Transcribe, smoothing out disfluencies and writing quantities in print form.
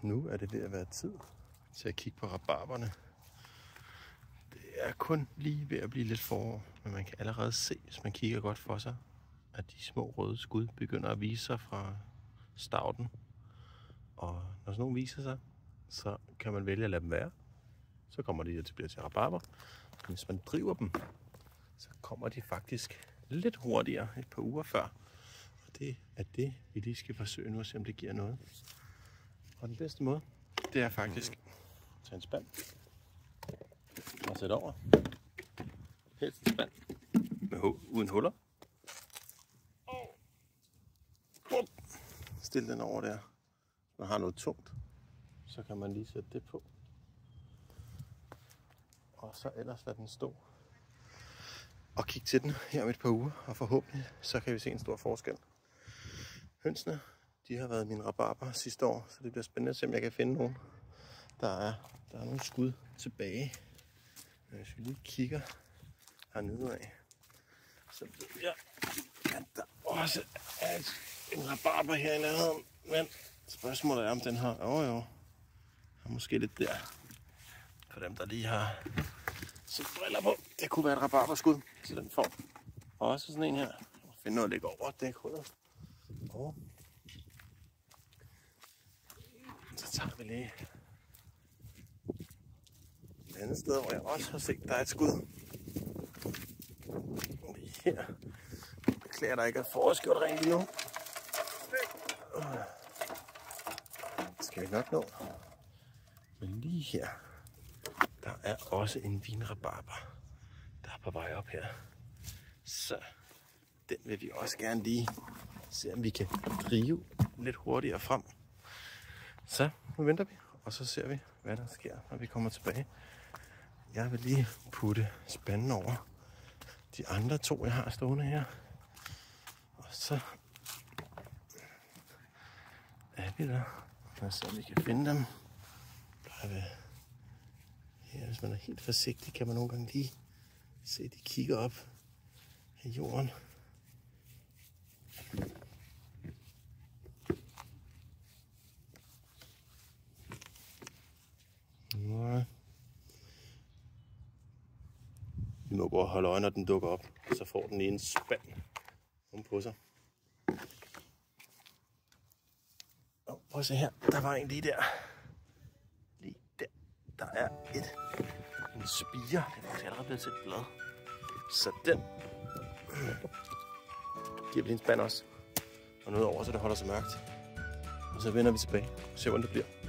Nu er det ved at være tid til at kigge på rabarberne. Det er kun lige ved at blive lidt forår, men man kan allerede se, hvis man kigger godt for sig, at de små røde skud begynder at vise sig fra stavten. Og når sådan nogle viser sig, så kan man vælge at lade dem være. Så kommer de til til rabarber. Men hvis man driver dem, så kommer de faktisk lidt hurtigere, et par uger før. Og det er det, vi lige skal forsøge nu at se, om det giver noget. Og den bedste måde, det er faktisk at tage en spand og sætte over. Helst en spand uden huller. Og stil den over der. Hvis man har noget tungt, så kan man lige sætte det på. Og så ellers lade den stå. Og kigge til den her om et par uger, og forhåbentlig så kan vi se en stor forskel. Hønsene, de har været mine rabarber sidste år, så det bliver spændende at se, om jeg kan finde nogen. Der er nogle skud tilbage. Hvis vi lige kigger hernede af, så ved jeg, at der også er en rabarber her i nærheden. Men spørgsmålet er, om den har måske lidt der. For dem, der lige har sæt briller på. Det kunne være et rabarberskud til den form. Og også sådan en her. Jeg må finde noget at lægge over dækhullet. Og så tager vi lige et andet sted, hvor jeg også har set, der er et skud. Lige her. Jeg beklager, der ikke er forårsgjort rent lige nu. Det skal vi nok nå. Men lige her, der er også en vinrabarber, der er på vej op her. Så den vil vi også gerne lige se, om vi kan drive lidt hurtigere frem. Så nu venter vi, og så ser vi, hvad der sker, når vi kommer tilbage. Jeg vil lige putte spanden over de andre to, jeg har stående her. Og så er vi der. Lad os se, om vi kan finde dem. Ja, hvis man er helt forsigtig, kan man nogle gange lige se, at de kigger op af jorden. Nej. Vi må gå og holde øje, når den dukker op, så får den en spand om på sig. Prøv at se her, der var en lige der. Lige der. Der er en spire. Den er faktisk allerede blevet til et blad. Så den giver vi en spand også. Og noget over, så det holder sig mørkt. Og så vender vi tilbage og ser, hvordan det bliver.